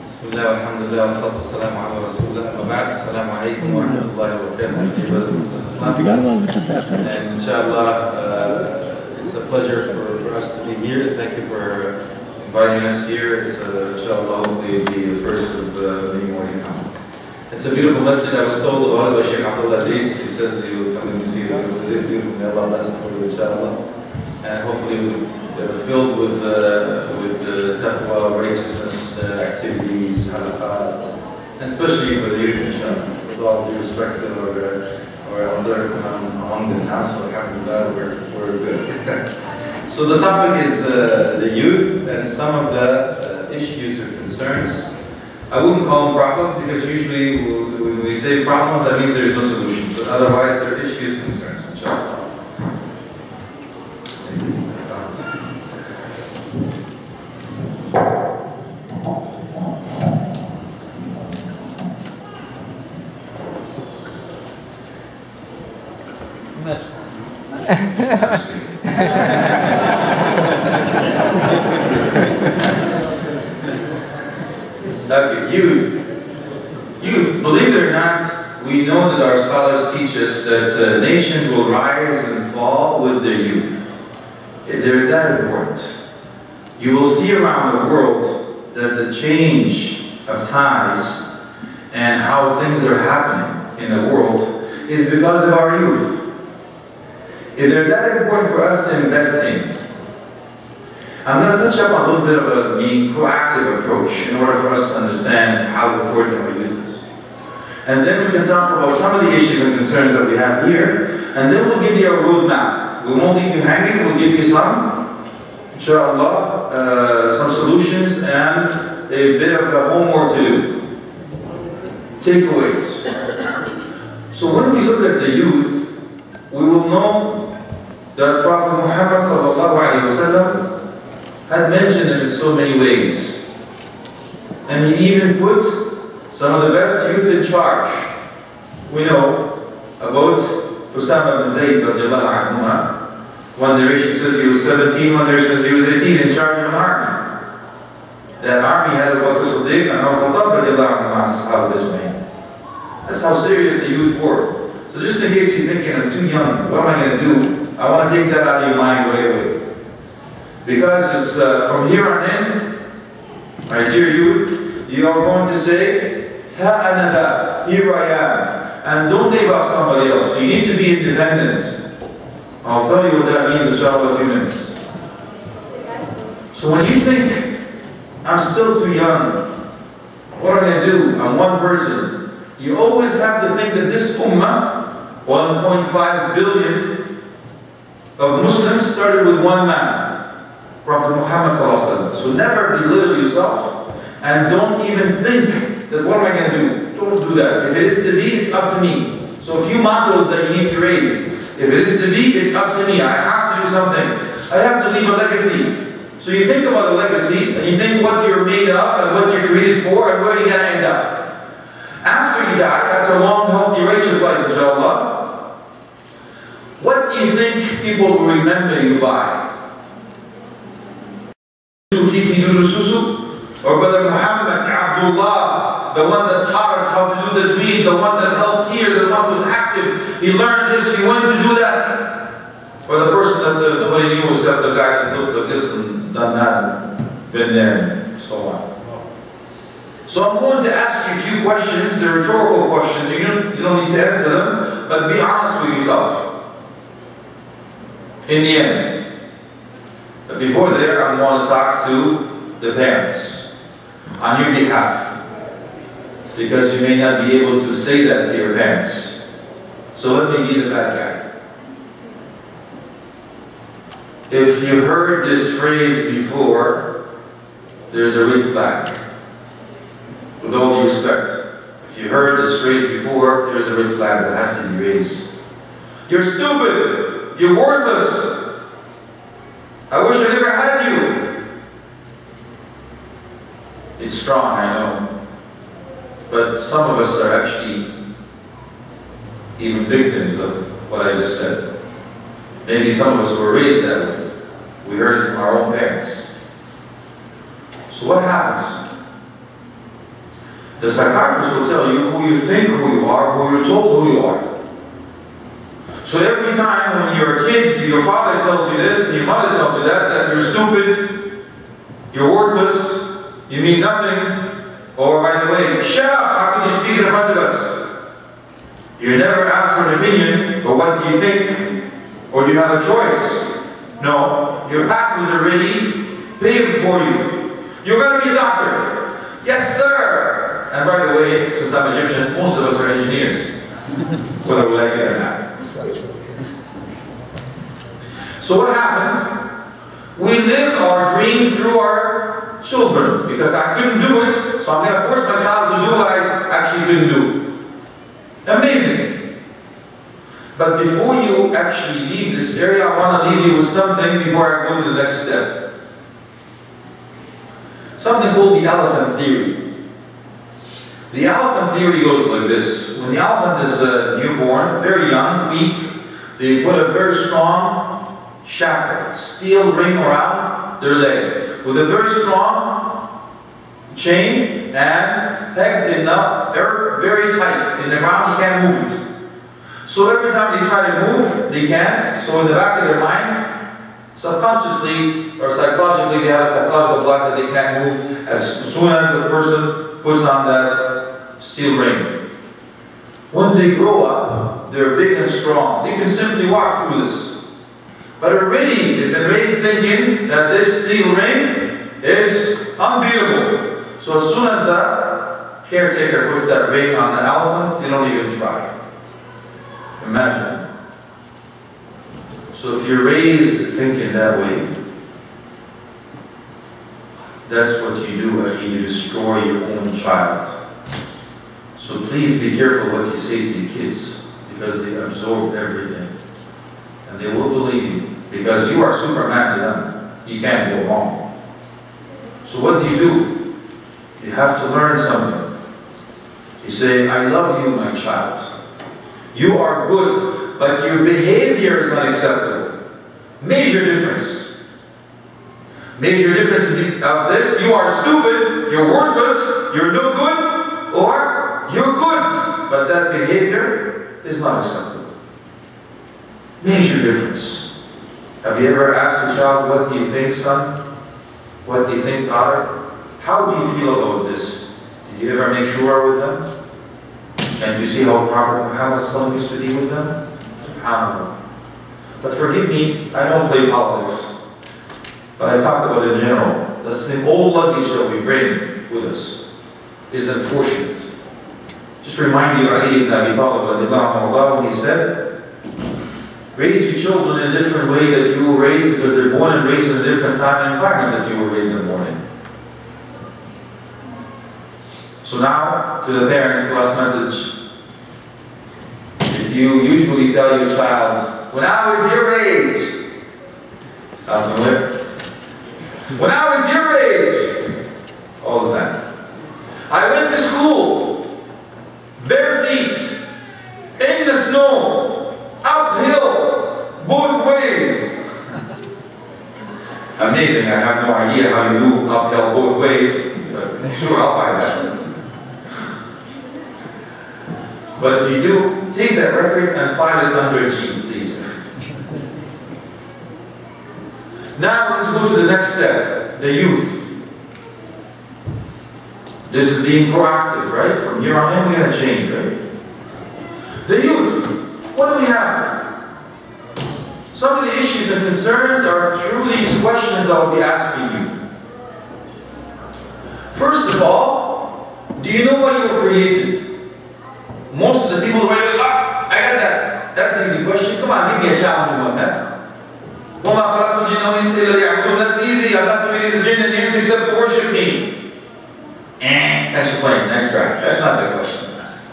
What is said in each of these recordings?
Bismillah, alhamdulillah, wa salatu wassalamu ala rasulullah, wa ba'd, assalamu alaikum wa rahmatullahi wa barakatuh, brothers and sisters Islam. And inshallah, it's a pleasure for us to be here. Thank you for inviting us here. It's inshallah, hopefully it'll be the first of many more to come. It's a beautiful masjid. I was told about it by Shaikh Alaa Elsayed. He says he will come and see it. It is beautiful. May Allah bless it for you, inshallah. And hopefully filled with taqwa, righteousness, activities, halaqat, and especially for the youth, inshallah. With all due respect or among the house, so alhamdulillah, we're good. So the topic is the youth and some of the issues or concerns. I wouldn't call them problems because usually when we say problems, that means there's no solution. But otherwise, they're issues, concerns, inshallah. Okay, youth, believe it or not, we know that our scholars teach us that nations will rise and fall with their youth. They're that important. You will see around the world that the change of ties and how things are happening in the world is because of our youth. They're that important for us to invest in. I'm going to touch up on a little bit of a proactive approach in order for us to understand how important our youth is. And then we can talk about some of the issues and concerns that we have here, and then we'll give you a roadmap. We won't leave you hanging, we'll give you some, inshallah, some solutions and a bit of homework to do. Takeaways. So when we look at the youth, we will know that Prophet Muhammad sallallahu alaihi wasallam had mentioned them in so many ways. And he even put some of the best youth in charge. We know about Usama bin Zayd radiallahu anhu. One narration says he was 17, one narration says he was 18 in charge of an army. That army had Abu Bakr Siddiq and Umar Khattab radiallahu anhu. That's how serious the youth were. So just in case you're thinking, I'm too young, what am I going to do? I want to take that out of your mind right away. Because it's from here on in, my dear youth, you are going to say, Ha anada, here I am. And don't leave off somebody else. You need to be independent. I'll tell you what that means inshallah in a few minutes. So when you think, I'm still too young, what am I going to do? I'm one person. You always have to think that this ummah, 1.5 billion of Muslims, started with one man, Prophet Muhammad sallallahu alaihi wasallam. So never belittle yourself, and don't even think that what am I going to do? Don't do that. If it is to be, it's up to me. So a few mottos that you need to raise. If it is to be, it's up to me. I have to do something. I have to leave a legacy. So you think about a legacy, and you think what you're made of, and what you're created for, and where you're going to end up. After you die, after a long, healthy, righteous life, inshallah, what do you think people will remember you by? Or Brother Muhammad, Abdullah, the one that taught us how to do the tajweed, the one that helped here, the one who was active, he learned this, he went to do that. Or the person that nobody knew except the guy that looked like this and done that and been there and so on. So I'm going to ask you a few questions. They're rhetorical questions. You don't need to answer them, but be honest with yourself. In the end. But before there, I'm going to talk to the parents on your behalf, because you may not be able to say that to your parents. So let me be the bad guy. If you heard this phrase before, there's a red flag. With all due respect, if you heard this phrase before, there's a red flag that has to be raised. You're stupid. You're worthless. I wish I never had you. It's strong, I know. But some of us are actually even victims of what I just said. Maybe some of us were raised that way. We heard it from our own parents. So what happens? The psychiatrist will tell you who you think who you are, who you're told who you are. So every time when you're a kid, your father tells you this, and your mother tells you that you're stupid, you're worthless, you mean nothing, or by the way, shut up, how can you speak in front of us? You're never asked for an opinion, or what do you think, or do you have a choice? No, your path was already paved for you. You're going to be a doctor. Yes, sir. And by the way, since I'm Egyptian, most of us are engineers, whether we like it or not. So what happened? We live our dreams through our children, because I couldn't do it, so I'm going to force my child to do what I actually couldn't do. Amazing. But before you actually leave this area, I want to leave you with something before I go to the next step. Something called the elephant theory. The elephant theory goes like this. When the elephant is newborn, very young, weak, they put a very strong shackle, steel ring around their leg, with a very strong chain and pegged in the earth very tight. In the ground, you can't move it. So every time they try to move, they can't. So in the back of their mind, subconsciously or psychologically, they have a psychological block that they can't move as soon as the person puts on that steel ring. When they grow up, they're big and strong. They can simply walk through this. But already they've been raised thinking that this steel ring is unbeatable. So as soon as the caretaker puts that ring on the elephant, they don't even try. Imagine. So if you're raised thinking that way, that's what you do, Akhi. You destroy your own child. So please be careful what you say to your kids, because they absorb everything. And they will believe you, because you are Superman to them. You can't go wrong. So what do? You have to learn something. You say, I love you, my child. You are good, but your behavior is unacceptable. Major difference. Major difference of this, you are stupid, you're worthless, you're no good, or you're good, but that behavior is not acceptable. Major difference. Have you ever asked your child, what do you think, son? What do you think, daughter? How do you feel about this? Did you ever make sure with them? And you see how Prophet Muhammad used to deal with them? SubhanAllah. But forgive me, I don't play politics. But I talk about it in general. That's the old luggage that we bring with us is unfortunate. Just to remind you, Ali ibn Abi Talib, when he said, raise your children in a different way that you were raised, because they're born and raised in a different time and environment that you were raised and born in. So now, to the parents, last message. If you usually tell your child, when I was your age, sounds familiar? When I was your age, all the time. I went to school, bare feet, in the snow, uphill, both ways. Amazing, I have no idea how you do uphill both ways, but sure, I'll buy that. But if you do, take that record and file it under a G, please. Now let's go to the next step, the youth. This is being proactive, right? From here on in, we're going to change, right? The youth, what do we have? Some of the issues and concerns are through these questions I'll be asking you. First of all, do you know why you were created? Most of the people who are like, I got that. That's an easy question. Come on, give me a challenging one, man. That's easy. I'm not creating the jinn and the ins except to worship me. Thanks for playing. Next try. That's not the question I'm asking.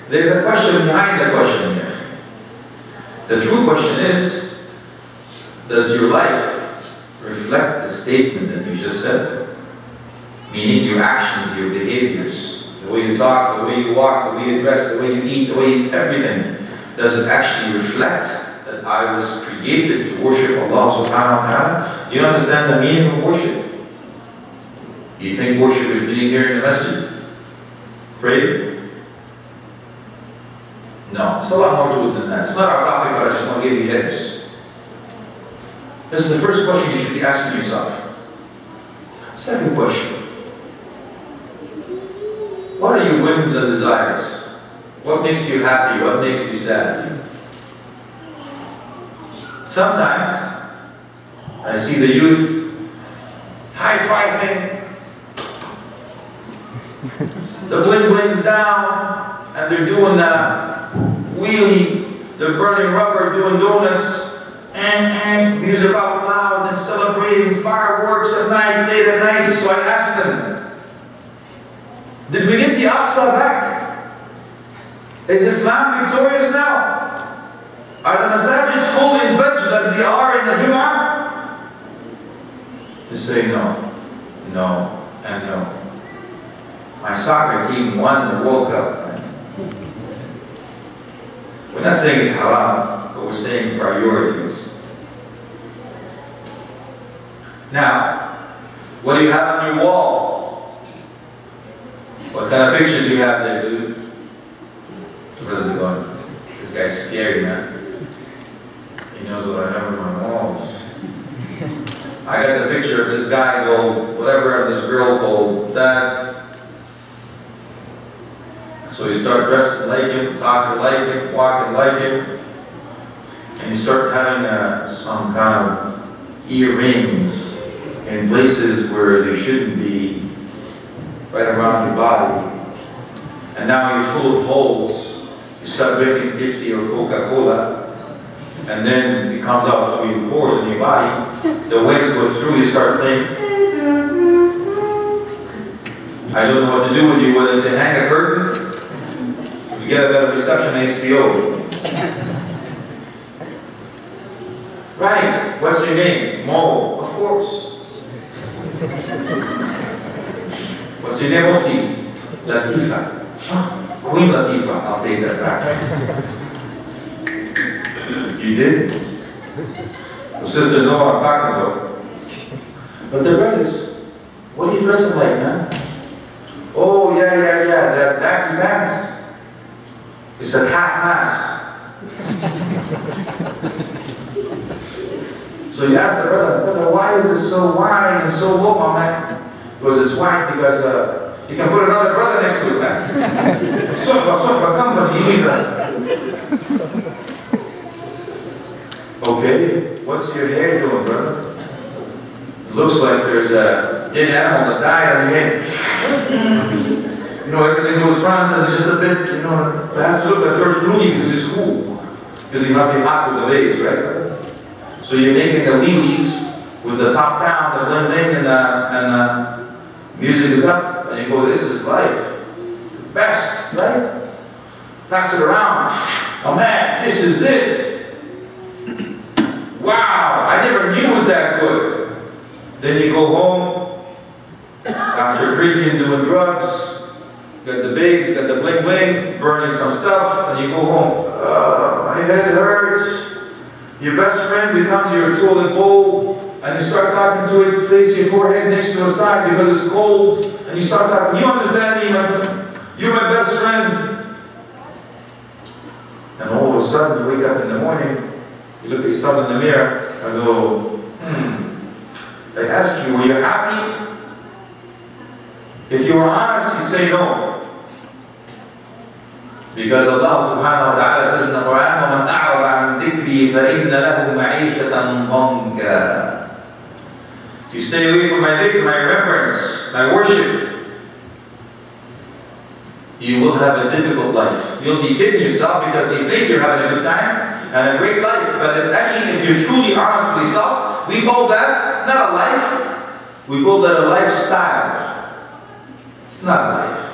There's a question behind the question here. The true question is, does your life reflect the statement that you just said? Meaning your actions, your behaviors, the way you talk, the way you walk, the way you dress, the way you eat, the way you everything. Does it actually reflect that I was created to worship Allah subhanahu wa ta'ala? Do you understand the meaning of worship? Do you think worship is being here in the masjid? Pray? No, it's a lot more to it than that. It's not our topic, but I just want to give you headers. This is the first question you should be asking yourself. Second question. What are your whims and desires? What makes you happy? What makes you sad? Sometimes I see the youth high-fiving, the bling-bling's down, and they're doing the wheelie, they're burning rubber, doing donuts, and music out loud, and celebrating fireworks at night, late at night. So I asked them, did we get the Aqsa back? Is Islam victorious now? Are the masajid full in Fajr like they are in the Jum'ah? They say no, no, and no. My soccer team won the World Cup. We're not saying it's haram, but we're saying priorities. Now, what do you have on your wall? What kind of pictures do you have there, dude? Where is it going? This guy's scary, man. He knows what I have on my walls. I got the picture of this guy called whatever, and this girl called that. So you start dressing like him, talking like him, walking like him, and you start having some kind of earrings in places where they shouldn't be, right around your body. And now you're full of holes. You start drinking Pepsi or Coca-Cola, and then it comes out through your pores in your body. The waves go through, you start playing. I don't know what to do with you, whether to hang a curtain. You get a better reception on HBO. Right, what's your name? Mo, of course. What's your name, Mufti? Latifa. Queen Latifah, I'll take that back. You did. The sisters know what I'm talking about. But the brothers, what are you dressing like, man? Oh, yeah, that baggy pants. It's at half mast. So you ask the brother, why is it so wide and so low, my man? Because it's wide because you can put another brother next to it, man. Sohba, company, you need that. Okay, what's your hair doing, brother? It looks like there's a dead animal that died on your head. You know, everything goes front and just a bit, you know, it has to look like George Clooney because he's cool. Because he must be hot with the babes, right? So you're making the wheelies with the top down, the bling-bling, and the music is up, and you go, this is life. Best, right? Pass it around. Oh man, this is it. Wow, I never knew it was that good. Then you go home, after drinking, doing drugs, got the babes, got the bling-bling, burning some stuff, and you go home. My head hurts. Your best friend becomes your toilet bowl, and you start talking to it, place your forehead next to a side because it's cold, and you start talking, you understand me, my friend? You're my best friend. And all of a sudden, you wake up in the morning, you look at yourself in the mirror, and go, If I ask you, were you happy? If you were honest, you say no. Because Allah subhanahu wa ta'ala says in the Quran, وَمَنْ أَعْرَضَ عَنْ ذِكْرِي فَإِنَّ لَهُ مَعِيشَةً ضَنْكًا. If you stay away from my dhikr, my remembrance, my worship, you will have a difficult life. You'll be kidding yourself because you think you're having a good time and a great life. But actually, if you're truly honest with yourself, we call that not a life, we call that a lifestyle. It's not a life.